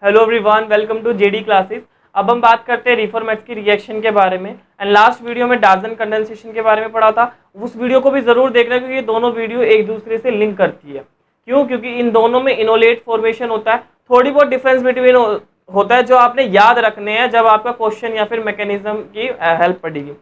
Hello everyone, welcome to JD classes. अब हम बात करते हैं रिफॉर्मेट्स की रिएक्शन के बारे में। एंड लास्ट वीडियो में डार्जन कंडेंसेशन के बारे में पढ़ा था, उस वीडियो को भी जरूर देखना क्योंकि ये दोनों वीडियो एक दूसरे से लिंक करती है। क्यों? क्योंकि इन दोनों में इनोलेट फॉर्मेशन होता है। थोड़ी बहुत डिफरेंस बिटवीन होता है जो आपने याद रखने हैं जब आपका क्वेश्चन या फिर मैकेनिज्म की हेल्प पड़ेगी।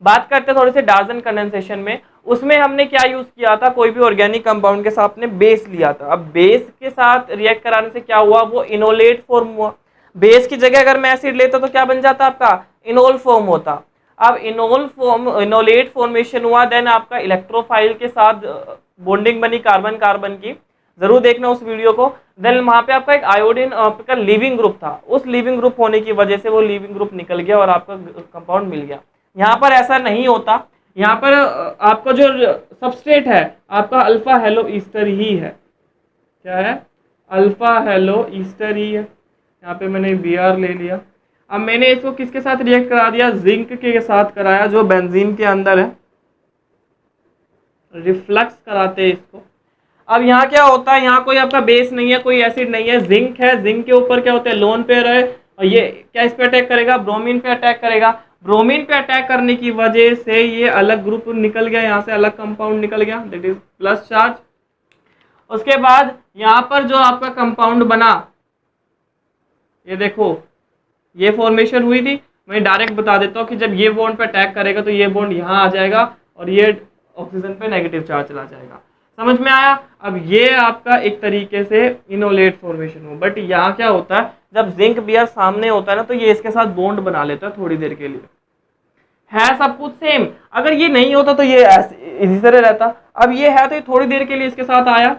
बात करते हैं थोड़े से डार्जन कंडेंसेशन में। उसमें हमने क्या यूज किया था, कोई भी ऑर्गेनिक कंपाउंड के साथ आपने बेस लिया था। अब बेस के साथ रिएक्ट कराने से क्या हुआ, वो इनोलेट फॉर्म हुआ। बेस की जगह अगर मैं एसिड लेता तो क्या बन जाता आपका, इनोल फॉर्म होता। अब इनोल फॉर्म, इनोलेट फॉर्मेशन हुआ, देन आपका इलेक्ट्रोफाइल के साथ बॉन्डिंग बनी कार्बन कार्बन की, जरूर देखना उस वीडियो को। देन वहां पे आपका एक आयोडीन का लिविंग ग्रुप था, उस लिविंग ग्रुप होने की वजह से वो लिविंग ग्रुप निकल गया और आपका कंपाउंड मिल गया। यहाँ पर ऐसा नहीं होता, यहाँ पर आपका जो सबस्ट्रेट है आपका अल्फा हेलो ईस्टर ही है। क्या है? अल्फा हेलो ईस्टर ही है। यहाँ पे मैंने Br ले लिया। अब मैंने इसको किसके साथ रिएक्ट करा दिया, जिंक के साथ कराया जो बेंजीन के अंदर है। रिफ्लक्स कराते हैं इसको। अब यहाँ क्या होता है, यहाँ कोई आपका बेस नहीं है, कोई एसिड नहीं है, जिंक है। जिंक के ऊपर क्या होता है, लोन पेयर है, और ये क्या इस पे अटैक करेगा, ब्रोमीन पे अटैक करेगा। ब्रोमीन पे अटैक करने की वजह से ये अलग ग्रुप निकल गया, यहाँ से अलग कंपाउंड निकल गया, दैट इज प्लस चार्ज। उसके बाद यहाँ पर जो आपका कंपाउंड बना, ये देखो ये फॉर्मेशन हुई थी। मैं डायरेक्ट बता देता हूँ कि जब ये बॉन्ड पे अटैक करेगा तो ये बॉन्ड यहाँ आ जाएगा और ये ऑक्सीजन पे नेगेटिव चार्ज चला जाएगा। समझ में आया? अब ये आपका एक तरीके से इनोलेट फॉर्मेशन हो। बट यहाँ क्या होता है, जब जिंक Br सामने होता है ना तो ये इसके साथ बॉन्ड बना लेता है थोड़ी देर के लिए, है सब कुछ सेम। अगर ये नहीं होता तो ये इसी तरह रहता। अब ये है तो ये थोड़ी देर के लिए इसके साथ आया,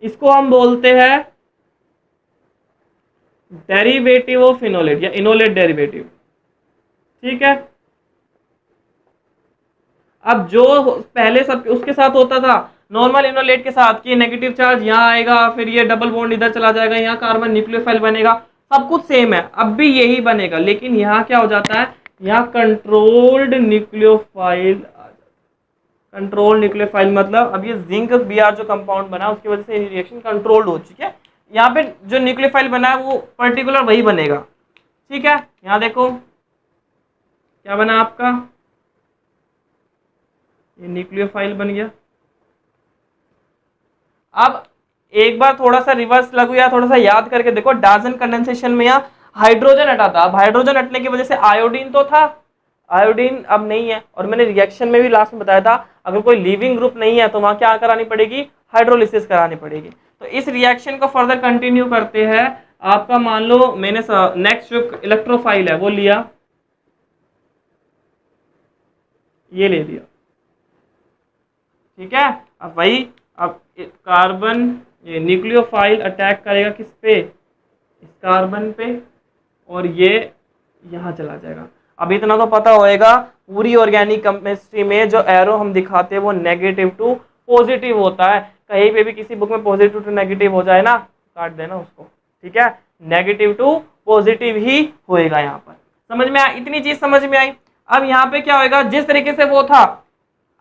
इसको हम बोलते हैं डेरिवेटिव ऑफ इनोलेट या इनोलेट डेरिवेटिव। ठीक है। अब जो पहले सब उसके साथ होता था नॉर्मल इनोलेट के साथ कि नेगेटिव चार्ज यहाँ आएगा, फिर ये डबल बॉन्ड इधर चला जाएगा, यहाँ कार्बन न्यूक्लियोफाइल बनेगा, सब कुछ सेम है, अब भी यही बनेगा। लेकिन यहाँ क्या हो जाता है, यहाँ कंट्रोल्ड न्यूक्लियोफाइल। कंट्रोल न्यूक्लियोफाइल मतलब अब ये जिंक Br जो कंपाउंड बना उसकी वजह से रिएक्शन कंट्रोल्ड हो चुकी है। यहाँ पे जो न्यूक्लियोफाइल बना है वो पर्टिकुलर वही बनेगा। ठीक है, यहाँ देखो क्या बना आपका, ये न्यूक्लियोफाइल बन गया। अब एक बार थोड़ा सा रिवर्स लगू या थोड़ा सा याद करके देखो, डार्जन कंडेंसेशन में यहाँ हाइड्रोजन हटा था। अब हाइड्रोजन हटने की वजह से आयोडीन तो था, आयोडीन अब नहीं है। और मैंने रिएक्शन में भी लास्ट में बताया था अगर कोई लिविंग ग्रुप नहीं है तो वहां क्या करानी पड़ेगी, हाइड्रोलिसिस करानी पड़ेगी। तो इस रिएक्शन को फर्दर कंटिन्यू करते हैं। आपका मान लो मैंने नेक्स्ट जो इलेक्ट्रोफाइल है वो लिया, ये ले लिया। ठीक है, अब वही अब कार्बन ये न्यूक्लियोफाइल अटैक करेगा किस पे, इस कार्बन पे, और ये यहाँ चला जाएगा। अब इतना तो पता होएगा पूरी ऑर्गेनिक केमिस्ट्री में जो एरो हम दिखाते हैं वो नेगेटिव टू पॉजिटिव होता है। कहीं पे भी किसी बुक में पॉजिटिव टू नेगेटिव हो जाए ना, काट देना उसको। ठीक है, नेगेटिव टू पॉजिटिव ही होएगा यहाँ पर। समझ में आया? इतनी चीज समझ में आई। अब यहाँ पे क्या होएगा, जिस तरीके से वो था,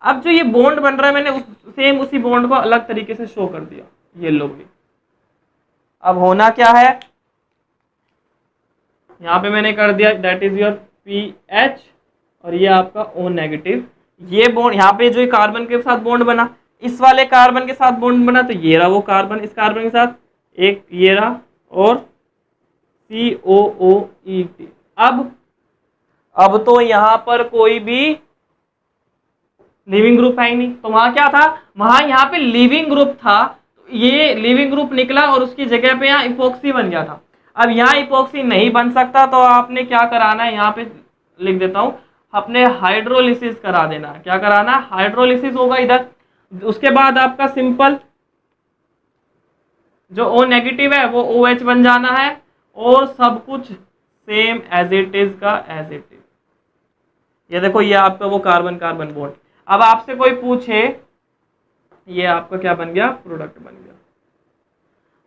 अब जो ये बॉन्ड बन रहा है मैंने सेम उसी बॉन्ड को अलग तरीके से शो कर दिया, ये लो भी। अब होना क्या है, यहाँ पे मैंने कर दिया दैट इज योर PH और ये आपका O नेगेटिव। ये बॉन्ड यहाँ पे जो कार्बन के साथ बॉन्ड बना, इस वाले कार्बन के साथ बॉन्ड बना, तो ये रहा वो कार्बन इस कार्बन के साथ, एक ये रहा, और COOET। अब तो यहाँ पर कोई भी लिविंग ग्रुप है ही नहीं, तो वहां क्या था, वहां यहाँ पे लिविंग ग्रुप था, ये लिविंग ग्रुप निकला और उसकी जगह पे यहाँ इपोक्सी बन गया था। अब यहाँ इपोक्सी नहीं बन सकता तो आपने क्या कराना है, यहाँ पे लिख देता हूं, अपने हाइड्रोलिसिस करा देना। क्या कराना, हाइड्रोलिसिस होगा इधर। उसके बाद आपका सिंपल जो O नेगेटिव है वो OH बन जाना है, और सब कुछ सेम एज इट इज का एज इट इज। ये देखो ये आपका वो कार्बन कार्बन बॉन्ड। अब आपसे कोई पूछे, ये आपका क्या बन गया, प्रोडक्ट बन गया।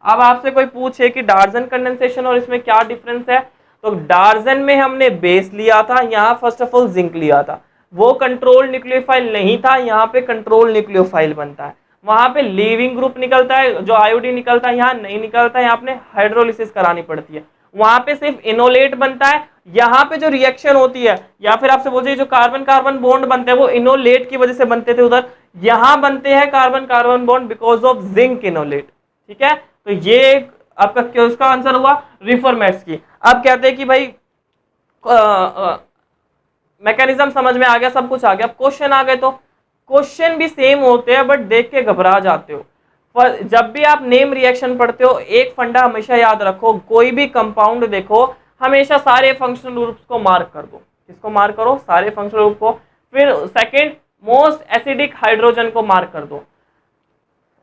अब आपसे कोई पूछे कि डार्जन कंडेंसेशन और इसमें क्या डिफरेंस है, तो डार्जन में हमने बेस लिया था, यहाँ फर्स्ट ऑफ ऑल जिंक लिया था। वो कंट्रोल न्यूक्लियोफाइल नहीं था, यहाँ पे कंट्रोल न्यूक्लियोफाइल बनता है। वहां पे लीविंग ग्रुप निकलता है, जो आयोडीन निकलता है यहाँ नहीं निकलता है, यहाँ आपने हाइड्रोलिसिस करानी पड़ती है। वहां पे सिर्फ इनोलेट बनता है। यहाँ पे जो रिएक्शन होती है, या फिर आपसे बोलिए जो कार्बन कार्बन बॉन्ड बनते हैं वो इनोलेट की वजह से बनते थे उधर, यहाँ बनते हैं carbon carbon bond because of zinc enolate. ठीक है, तो ये आपका क्या उसका आंसर हुआ रिफॉर्मेट्स की। अब कहते हैं कि भाई मैकेनिज्म समझ में आ गया, सब कुछ आ गया, अब क्वेश्चन आ गए। तो क्वेश्चन भी सेम होते हैं बट देख के घबरा जाते हो। पर जब भी आप नेम रिएक्शन पढ़ते हो एक फंडा हमेशा याद रखो, कोई भी कंपाउंड देखो हमेशा सारे फंक्शनल ग्रुप्स को मार्क कर दो। किसको मार्क करो? सारे फंक्शनल ग्रुप को। फिर सेकंड मोस्ट एसिडिक हाइड्रोजन को मार्क कर दो।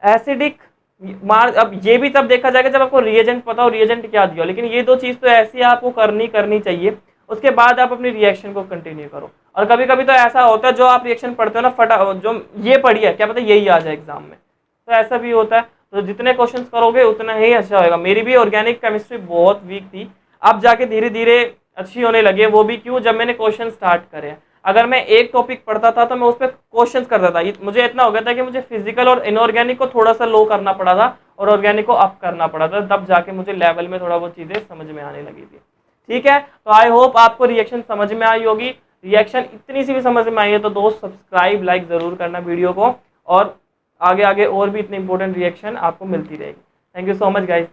एसिडिक मार्क, अब ये भी तब देखा जाएगा जब आपको रिएजेंट पता हो रिएजेंट क्या दिया हो, लेकिन ये दो चीज तो ऐसी आपको करनी चाहिए। उसके बाद आप अपनी रिएक्शन को कंटिन्यू करो। और कभी कभी तो ऐसा होता है जो आप रिएक्शन पढ़ते हो ना फटा, जो ये पढ़ी है क्या पता यही आ जाए एग्जाम में, तो ऐसा भी होता है। तो जितने क्वेश्चन करोगे उतना ही अच्छा होगा। मेरी भी ऑर्गेनिक केमिस्ट्री बहुत वीक थी, अब जाके धीरे धीरे अच्छी होने लगे। वो भी क्यों? जब मैंने क्वेश्चन स्टार्ट करे। अगर मैं एक टॉपिक पढ़ता था तो मैं उस पर क्वेश्चन करता था, मुझे इतना हो गया था कि मुझे फिजिकल और इनऑर्गेनिक को थोड़ा सा लो करना पड़ा था और ऑर्गेनिक को अप करना पड़ा था, तब जाके मुझे लेवल में थोड़ा वो चीजें समझ में आने लगी थी। ठीक है, तो आई होप आपको रिएक्शन समझ में आई होगी। रिएक्शन इतनी सी भी समझ में आई है तो दोस्त सब्सक्राइब लाइक जरूर करना वीडियो को, और आगे आगे और भी इतनी इंपॉर्टेंट रिएक्शन आपको मिलती रहेगी। Thank you so much guys.